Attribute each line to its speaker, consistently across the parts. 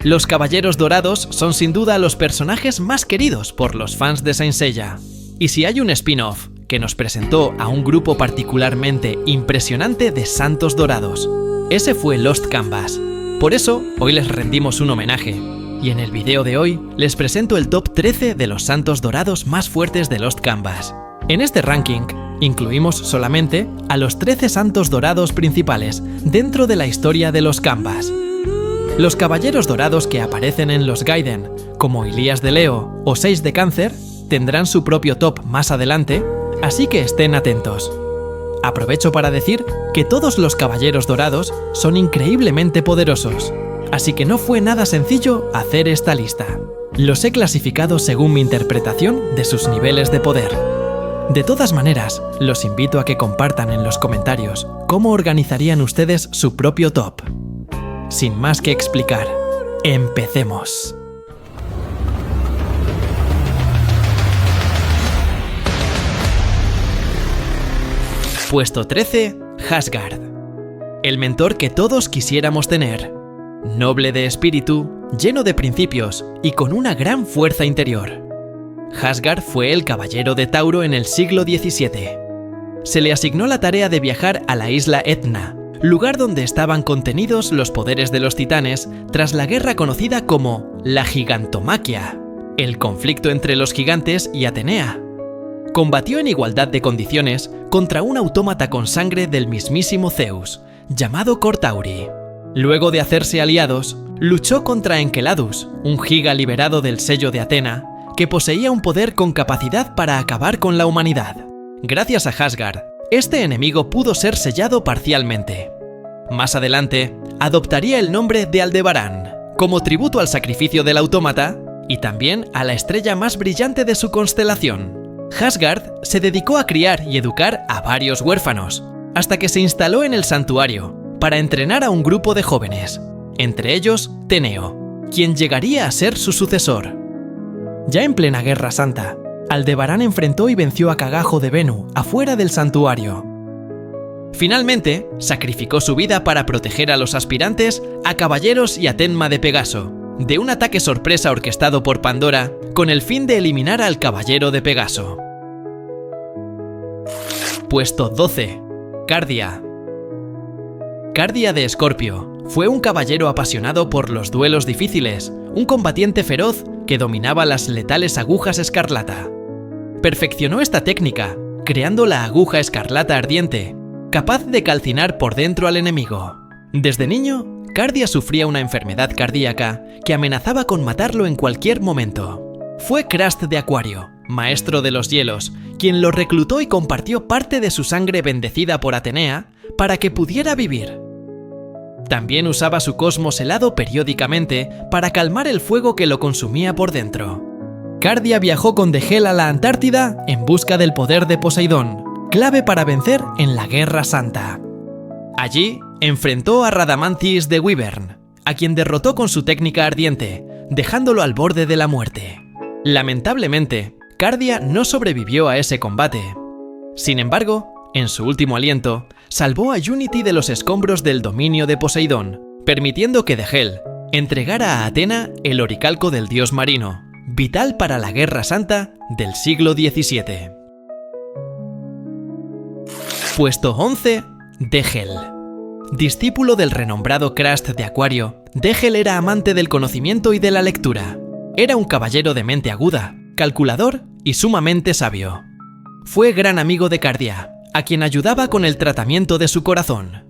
Speaker 1: Los Caballeros Dorados son sin duda los personajes más queridos por los fans de Saint Seiya. Y si hay un spin-off que nos presentó a un grupo particularmente impresionante de santos dorados, ese fue Lost Canvas. Por eso, hoy les rendimos un homenaje. Y en el video de hoy, les presento el top 13 de los santos dorados más fuertes de Lost Canvas. En este ranking, incluimos solamente a los 13 santos dorados principales dentro de la historia de los Canvas. Los caballeros dorados que aparecen en los Gaiden, como Elías de Leo o 6 de Cáncer, tendrán su propio top más adelante, así que estén atentos. Aprovecho para decir que todos los caballeros dorados son increíblemente poderosos, así que no fue nada sencillo hacer esta lista. Los he clasificado según mi interpretación de sus niveles de poder. De todas maneras, los invito a que compartan en los comentarios cómo organizarían ustedes su propio top. Sin más que explicar, ¡empecemos! Puesto 13, Asgard. El mentor que todos quisiéramos tener. Noble de espíritu, lleno de principios y con una gran fuerza interior. Asgard fue el caballero de Tauro en el siglo XVII. Se le asignó la tarea de viajar a la isla Etna, lugar donde estaban contenidos los poderes de los titanes tras la guerra conocida como la Gigantomaquia, el conflicto entre los gigantes y Atenea. Combatió en igualdad de condiciones contra un autómata con sangre del mismísimo Zeus, llamado Cortauri. Luego de hacerse aliados, luchó contra Enceladus, un giga liberado del sello de Atena, que poseía un poder con capacidad para acabar con la humanidad. Gracias a Asgard, este enemigo pudo ser sellado parcialmente. Más adelante, adoptaría el nombre de Aldebarán, como tributo al sacrificio del autómata y también a la estrella más brillante de su constelación. Asgard se dedicó a criar y educar a varios huérfanos, hasta que se instaló en el santuario para entrenar a un grupo de jóvenes, entre ellos Teneo, quien llegaría a ser su sucesor. Ya en plena Guerra Santa, Aldebarán enfrentó y venció a Cagajo de Venu afuera del santuario. Finalmente, sacrificó su vida para proteger a los aspirantes a caballeros y a Tenma de Pegaso, de un ataque sorpresa orquestado por Pandora con el fin de eliminar al caballero de Pegaso. Puesto 12. Cardia. Cardia de Escorpio fue un caballero apasionado por los duelos difíciles, un combatiente feroz que dominaba las letales agujas escarlata. Perfeccionó esta técnica, creando la aguja escarlata ardiente, capaz de calcinar por dentro al enemigo. Desde niño, Cardia sufría una enfermedad cardíaca que amenazaba con matarlo en cualquier momento. Fue Krast de Acuario, maestro de los hielos, quien lo reclutó y compartió parte de su sangre bendecida por Atenea para que pudiera vivir. También usaba su cosmos helado periódicamente para calmar el fuego que lo consumía por dentro. Cardia viajó con Degel a la Antártida en busca del poder de Poseidón, clave para vencer en la Guerra Santa. Allí, enfrentó a Radamanthys de Wyvern, a quien derrotó con su técnica ardiente, dejándolo al borde de la muerte. Lamentablemente, Cardia no sobrevivió a ese combate. Sin embargo, en su último aliento, salvó a Unity de los escombros del dominio de Poseidón, permitiendo que Degel entregara a Atena el oricalco del dios marino, vital para la Guerra Santa del siglo XVII. Puesto 11. Degel. Discípulo del renombrado Krast de Acuario, Degel era amante del conocimiento y de la lectura. Era un caballero de mente aguda, calculador y sumamente sabio. Fue gran amigo de Cardia, a quien ayudaba con el tratamiento de su corazón.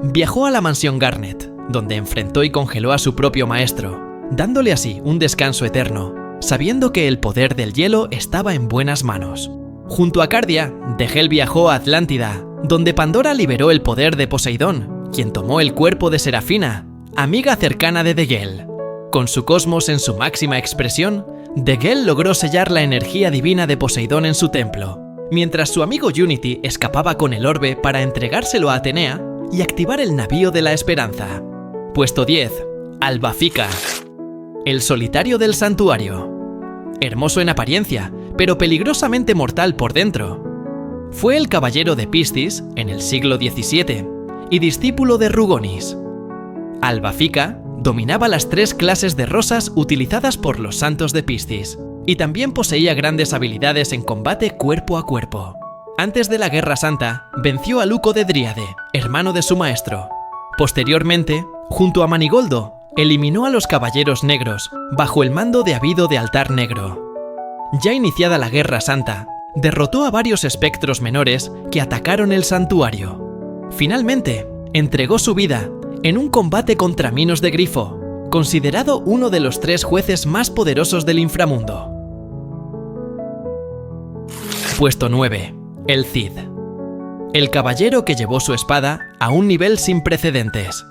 Speaker 1: Viajó a la mansión Garnet, donde enfrentó y congeló a su propio maestro, dándole así un descanso eterno, sabiendo que el poder del hielo estaba en buenas manos. Junto a Cardia, Degel viajó a Atlántida, donde Pandora liberó el poder de Poseidón, quien tomó el cuerpo de Serafina, amiga cercana de Degel. Con su cosmos en su máxima expresión, Degel logró sellar la energía divina de Poseidón en su templo, mientras su amigo Unity escapaba con el orbe para entregárselo a Atenea y activar el navío de la esperanza. Puesto 10. Albafica. El solitario del santuario. Hermoso en apariencia, pero peligrosamente mortal por dentro. Fue el caballero de Piscis en el siglo XVII y discípulo de Rugonis. Albafica, dominaba las 3 clases de rosas utilizadas por los santos de Piscis, y también poseía grandes habilidades en combate cuerpo a cuerpo. Antes de la Guerra Santa, venció a Luco de Dríade, hermano de su maestro. Posteriormente, junto a Manigoldo, eliminó a los Caballeros Negros, bajo el mando de Abido de Altar Negro. Ya iniciada la Guerra Santa, derrotó a varios espectros menores que atacaron el santuario. Finalmente, entregó su vida en un combate contra Minos de Grifo, considerado uno de los 3 jueces más poderosos del inframundo. Puesto 9. El Cid. El caballero que llevó su espada a un nivel sin precedentes.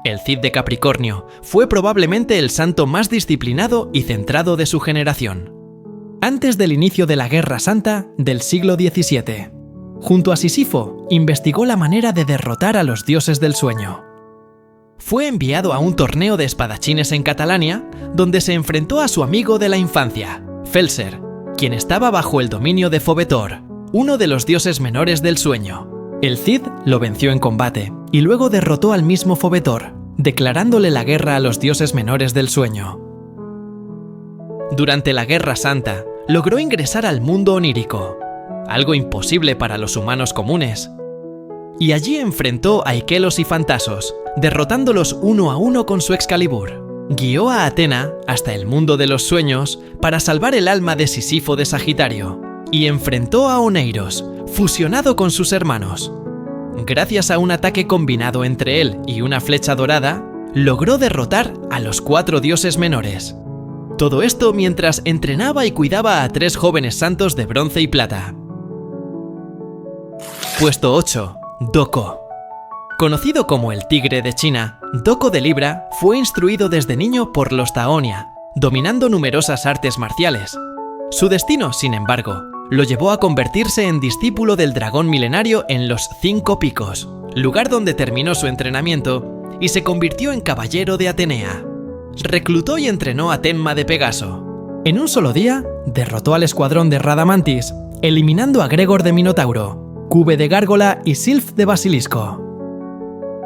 Speaker 1: El Cid de Capricornio fue probablemente el santo más disciplinado y centrado de su generación. Antes del inicio de la Guerra Santa del siglo XVII, junto a Sisifo, investigó la manera de derrotar a los dioses del sueño. Fue enviado a un torneo de espadachines en Catalania, donde se enfrentó a su amigo de la infancia, Felser, quien estaba bajo el dominio de Fobetor, uno de los dioses menores del sueño. El Cid lo venció en combate y luego derrotó al mismo Fobetor, declarándole la guerra a los dioses menores del sueño. Durante la Guerra Santa, logró ingresar al mundo onírico, algo imposible para los humanos comunes, y allí enfrentó a Iquelos y Fantasos, derrotándolos 1 a 1 con su Excalibur. Guió a Atena hasta el mundo de los sueños para salvar el alma de Sisifo de Sagitario, y enfrentó a Oneiros, fusionado con sus hermanos. Gracias a un ataque combinado entre él y una flecha dorada, logró derrotar a los 4 dioses menores. Todo esto mientras entrenaba y cuidaba a 3 jóvenes santos de bronce y plata. Puesto 8. Doco. Conocido como el Tigre de China, Doco de Libra fue instruido desde niño por los Taonia, dominando numerosas artes marciales. Su destino, sin embargo, lo llevó a convertirse en discípulo del dragón milenario en los 5 Picos, lugar donde terminó su entrenamiento y se convirtió en caballero de Atenea. Reclutó y entrenó a Tenma de Pegaso. En un solo día, derrotó al escuadrón de Radamantis, eliminando a Gregor de Minotauro, Cube de Gárgola y Silf de Basilisco.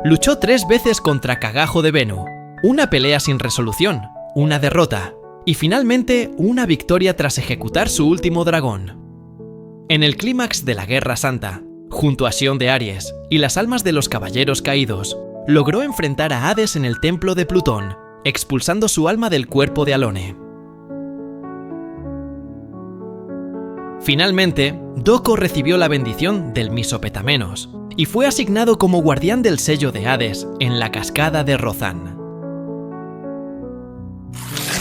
Speaker 1: Luchó 3 veces contra Cagajo de Venu, una pelea sin resolución, una derrota, y finalmente una victoria tras ejecutar su último dragón. En el clímax de la Guerra Santa, junto a Sion de Aries y las almas de los caballeros caídos, logró enfrentar a Hades en el templo de Plutón, expulsando su alma del cuerpo de Alone. Finalmente, Doco recibió la bendición del Misopetamenos y fue asignado como guardián del sello de Hades en la cascada de Rozan.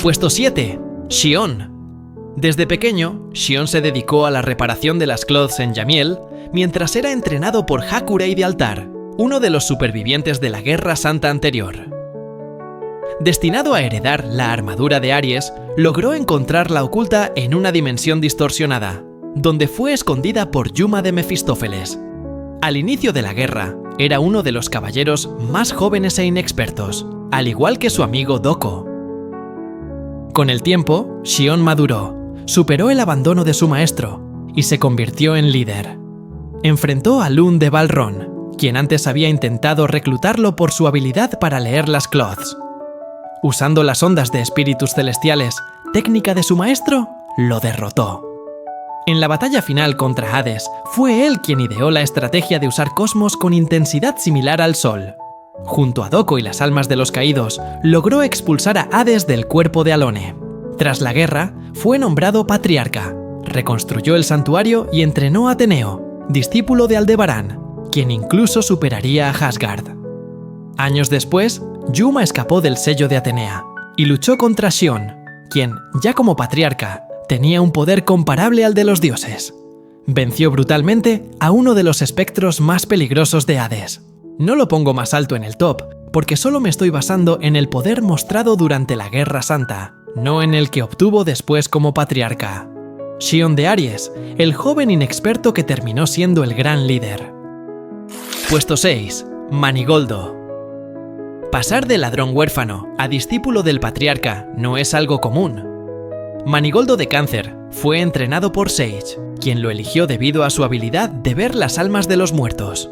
Speaker 1: Puesto 7. Xion. Desde pequeño, Xion se dedicó a la reparación de las cloths en Yamiel mientras era entrenado por Hakurei de Altar, uno de los supervivientes de la Guerra Santa anterior. Destinado a heredar la armadura de Aries, logró encontrarla oculta en una dimensión distorsionada, donde fue escondida por Yuma de Mefistófeles. Al inicio de la guerra, era uno de los caballeros más jóvenes e inexpertos, al igual que su amigo Doco. Con el tiempo, Xion maduró, superó el abandono de su maestro y se convirtió en líder. Enfrentó a Lun de Balron, quien antes había intentado reclutarlo por su habilidad para leer las cloths. Usando las ondas de espíritus celestiales, técnica de su maestro, lo derrotó. En la batalla final contra Hades, fue él quien ideó la estrategia de usar cosmos con intensidad similar al Sol. Junto a Doco y las almas de los caídos, logró expulsar a Hades del cuerpo de Alone. Tras la guerra, fue nombrado patriarca, reconstruyó el santuario y entrenó a Ateneo, discípulo de Aldebarán, quien incluso superaría a Asgard. Años después, Yuma escapó del sello de Atenea y luchó contra Xion, quien, ya como patriarca, tenía un poder comparable al de los dioses. Venció brutalmente a uno de los espectros más peligrosos de Hades. No lo pongo más alto en el top, porque solo me estoy basando en el poder mostrado durante la Guerra Santa, no en el que obtuvo después como patriarca. Xion de Aries, el joven inexperto que terminó siendo el gran líder. Puesto 6. Manigoldo. Pasar de ladrón huérfano a discípulo del patriarca no es algo común. Manigoldo de Cáncer fue entrenado por Sage, quien lo eligió debido a su habilidad de ver las almas de los muertos.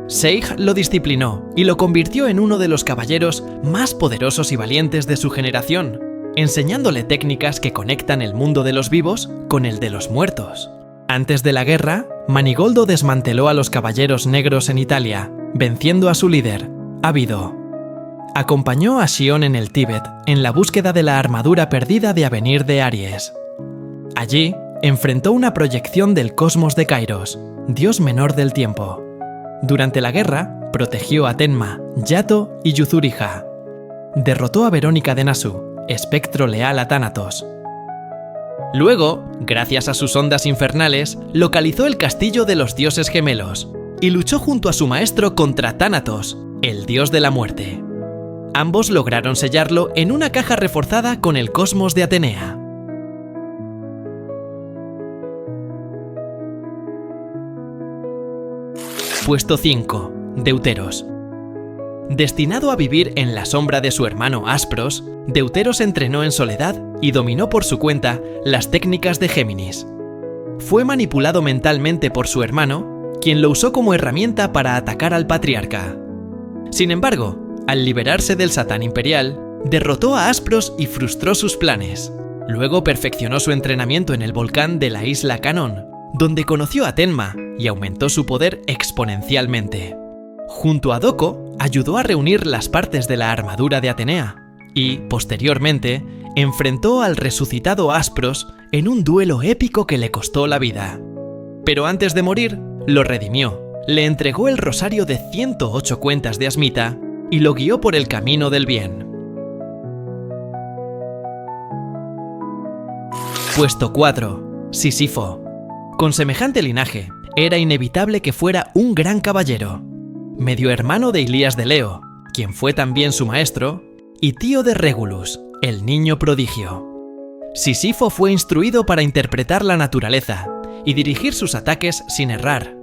Speaker 1: Seig lo disciplinó y lo convirtió en uno de los caballeros más poderosos y valientes de su generación, enseñándole técnicas que conectan el mundo de los vivos con el de los muertos. Antes de la guerra, Manigoldo desmanteló a los caballeros negros en Italia, venciendo a su líder, Ávido. Acompañó a Xion en el Tíbet en la búsqueda de la armadura perdida de Avenir de Aries. Allí, enfrentó una proyección del cosmos de Kairos, dios menor del tiempo. Durante la guerra, protegió a Tenma, Yato y Yuzuriha. Derrotó a Verónica de Nasu, espectro leal a Thanatos. Luego, gracias a sus ondas infernales, localizó el castillo de los dioses gemelos y luchó junto a su maestro contra Thanatos, el dios de la muerte. Ambos lograron sellarlo en una caja reforzada con el cosmos de Atenea. Puesto 5. Deuteros. Destinado a vivir en la sombra de su hermano Aspros, Deuteros entrenó en soledad y dominó por su cuenta las técnicas de Géminis. Fue manipulado mentalmente por su hermano, quien lo usó como herramienta para atacar al patriarca. Sin embargo, al liberarse del Satán Imperial, derrotó a Aspros y frustró sus planes. Luego perfeccionó su entrenamiento en el volcán de la isla Canón, donde conoció a Tenma y aumentó su poder exponencialmente. Junto a Doko, ayudó a reunir las partes de la armadura de Atenea y, posteriormente, enfrentó al resucitado Aspros en un duelo épico que le costó la vida. Pero antes de morir, lo redimió, le entregó el rosario de 108 cuentas de Asmita y lo guió por el camino del bien. Puesto 4. Sísifo. Con semejante linaje, era inevitable que fuera un gran caballero, medio hermano de Ilías de Leo, quien fue también su maestro, y tío de Regulus, el niño prodigio. Sísifo fue instruido para interpretar la naturaleza y dirigir sus ataques sin errar.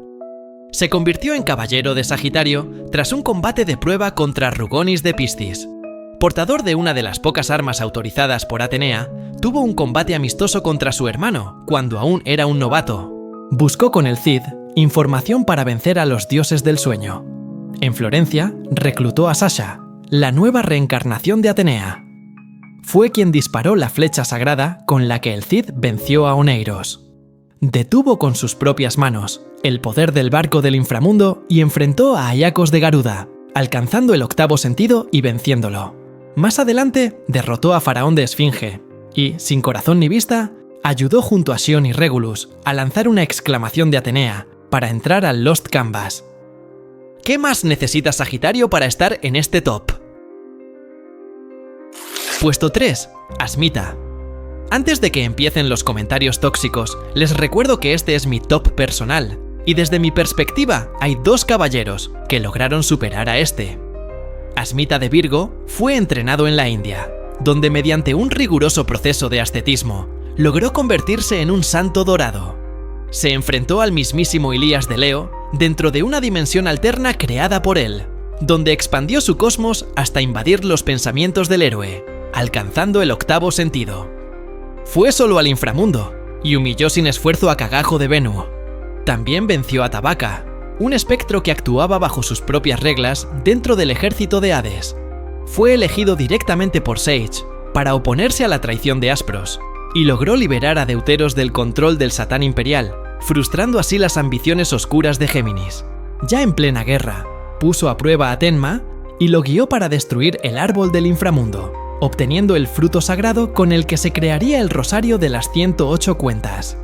Speaker 1: Se convirtió en caballero de Sagitario tras un combate de prueba contra Rugonis de Piscis. Portador de una de las pocas armas autorizadas por Atenea, tuvo un combate amistoso contra su hermano cuando aún era un novato. Buscó con el Cid información para vencer a los dioses del sueño. En Florencia, reclutó a Sasha, la nueva reencarnación de Atenea. Fue quien disparó la flecha sagrada con la que el Cid venció a Oneiros. Detuvo con sus propias manos el poder del barco del inframundo y enfrentó a Aiacos de Garuda, alcanzando el octavo sentido y venciéndolo. Más adelante, derrotó a Faraón de Esfinge y, sin corazón ni vista, ayudó junto a Xion y Regulus a lanzar una exclamación de Atenea para entrar al Lost Canvas. ¿Qué más necesita Sagitario para estar en este top? Puesto 3. Asmita. Antes de que empiecen los comentarios tóxicos, les recuerdo que este es mi top personal, y desde mi perspectiva hay dos caballeros que lograron superar a este. Asmita de Virgo fue entrenado en la India, donde mediante un riguroso proceso de ascetismo, logró convertirse en un santo dorado. Se enfrentó al mismísimo Ilías de Leo dentro de una dimensión alterna creada por él, donde expandió su cosmos hasta invadir los pensamientos del héroe, alcanzando el octavo sentido. Fue solo al inframundo y humilló sin esfuerzo a Cagajo de Venu. También venció a Tabaka, un espectro que actuaba bajo sus propias reglas dentro del ejército de Hades. Fue elegido directamente por Sage para oponerse a la traición de Aspros y logró liberar a Deuteros del control del Satán Imperial, frustrando así las ambiciones oscuras de Géminis. Ya en plena guerra, puso a prueba a Tenma y lo guió para destruir el árbol del inframundo, obteniendo el fruto sagrado con el que se crearía el rosario de las 108 cuentas.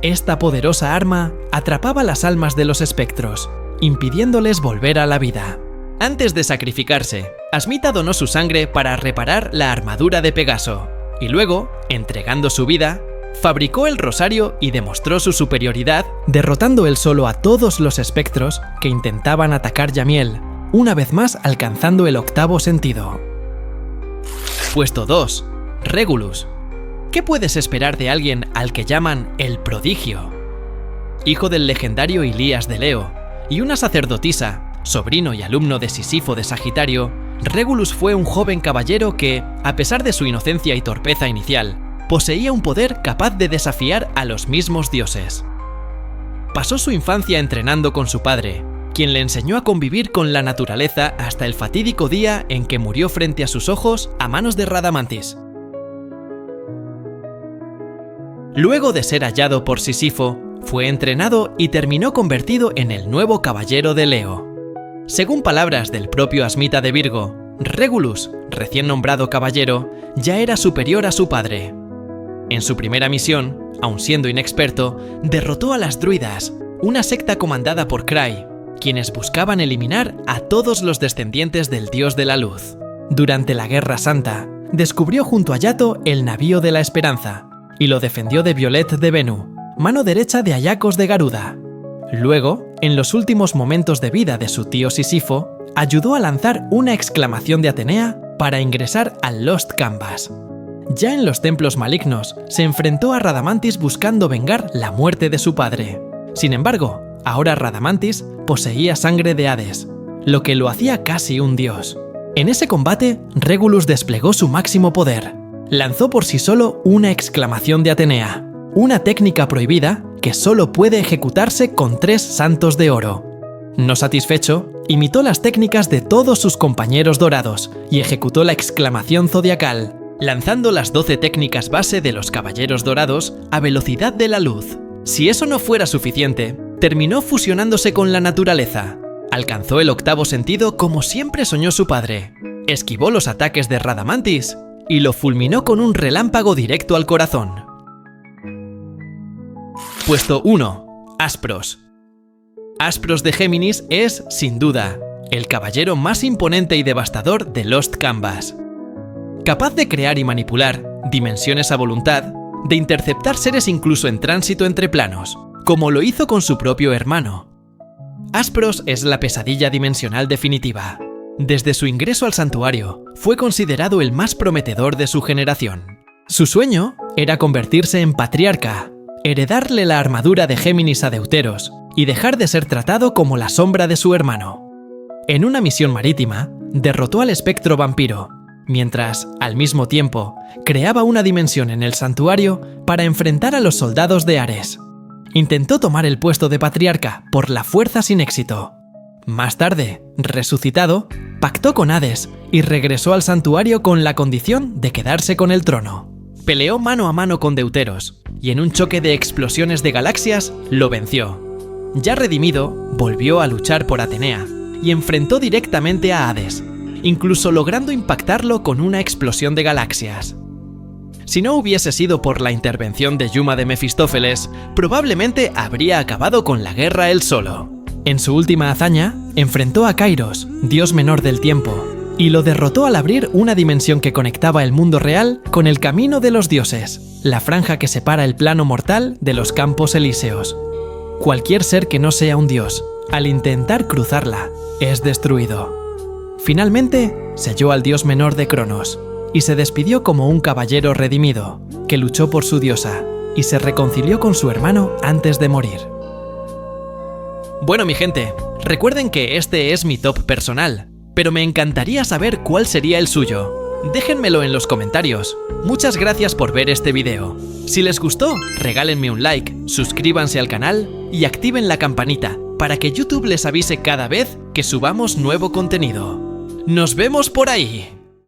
Speaker 1: Esta poderosa arma atrapaba las almas de los espectros, impidiéndoles volver a la vida. Antes de sacrificarse, Asmita donó su sangre para reparar la armadura de Pegaso, y luego, entregando su vida, fabricó el rosario y demostró su superioridad, derrotando él solo a todos los espectros que intentaban atacar Yamiel, una vez más alcanzando el octavo sentido. Puesto 2. Regulus. ¿Qué puedes esperar de alguien al que llaman el prodigio? Hijo del legendario Ilías de Leo y una sacerdotisa, sobrino y alumno de Sísifo de Sagitario, Regulus fue un joven caballero que, a pesar de su inocencia y torpeza inicial, poseía un poder capaz de desafiar a los mismos dioses. Pasó su infancia entrenando con su padre, quien le enseñó a convivir con la naturaleza hasta el fatídico día en que murió frente a sus ojos a manos de Radamantis. Luego de ser hallado por Sísifo, fue entrenado y terminó convertido en el nuevo caballero de Leo. Según palabras del propio Asmita de Virgo, Regulus, recién nombrado caballero, ya era superior a su padre. En su primera misión, aun siendo inexperto, derrotó a las druidas, una secta comandada por Crai, quienes buscaban eliminar a todos los descendientes del dios de la luz. Durante la Guerra Santa, descubrió junto a Yato el navío de la Esperanza y lo defendió de Violet de Venus, mano derecha de Ayacos de Garuda. Luego, en los últimos momentos de vida de su tío Sísifo, ayudó a lanzar una exclamación de Atenea para ingresar al Lost Canvas. Ya en los templos malignos, se enfrentó a Radamantis buscando vengar la muerte de su padre. Sin embargo, ahora Radamantis poseía sangre de Hades, lo que lo hacía casi un dios. En ese combate, Regulus desplegó su máximo poder. Lanzó por sí solo una exclamación de Atenea, una técnica prohibida que solo puede ejecutarse con 3 santos de oro. No satisfecho, imitó las técnicas de todos sus compañeros dorados y ejecutó la exclamación zodiacal, lanzando las 12 técnicas base de los caballeros dorados a velocidad de la luz. Si eso no fuera suficiente, terminó fusionándose con la naturaleza. Alcanzó el 8º sentido como siempre soñó su padre. Esquivó los ataques de Radamantis y lo fulminó con un relámpago directo al corazón. Puesto 1. Aspros. Aspros de Géminis es, sin duda, el caballero más imponente y devastador de Lost Canvas. Capaz de crear y manipular dimensiones a voluntad, de interceptar seres incluso en tránsito entre planos, como lo hizo con su propio hermano. Aspros es la pesadilla dimensional definitiva. Desde su ingreso al santuario, fue considerado el más prometedor de su generación. Su sueño era convertirse en patriarca, heredarle la armadura de Géminis a Deuteros y dejar de ser tratado como la sombra de su hermano. En una misión marítima, derrotó al espectro vampiro, mientras, al mismo tiempo, creaba una dimensión en el santuario para enfrentar a los soldados de Ares. Intentó tomar el puesto de patriarca por la fuerza sin éxito. Más tarde, resucitado, pactó con Hades y regresó al santuario con la condición de quedarse con el trono. Peleó mano a mano con Deuteros, y en un choque de explosiones de galaxias, lo venció. Ya redimido, volvió a luchar por Atenea, y enfrentó directamente a Hades, incluso logrando impactarlo con una explosión de galaxias. Si no hubiese sido por la intervención de Yuma de Mefistófeles, probablemente habría acabado con la guerra él solo. En su última hazaña, enfrentó a Kairos, dios menor del tiempo, y lo derrotó al abrir una dimensión que conectaba el mundo real con el camino de los dioses, la franja que separa el plano mortal de los campos elíseos. Cualquier ser que no sea un dios, al intentar cruzarla, es destruido. Finalmente, selló al dios menor de Cronos, y se despidió como un caballero redimido, que luchó por su diosa, y se reconcilió con su hermano antes de morir. Bueno, mi gente, recuerden que este es mi top personal, pero me encantaría saber cuál sería el suyo. Déjenmelo en los comentarios. Muchas gracias por ver este video. Si les gustó, regálenme un like, suscríbanse al canal y activen la campanita para que YouTube les avise cada vez que subamos nuevo contenido. ¡Nos vemos por ahí!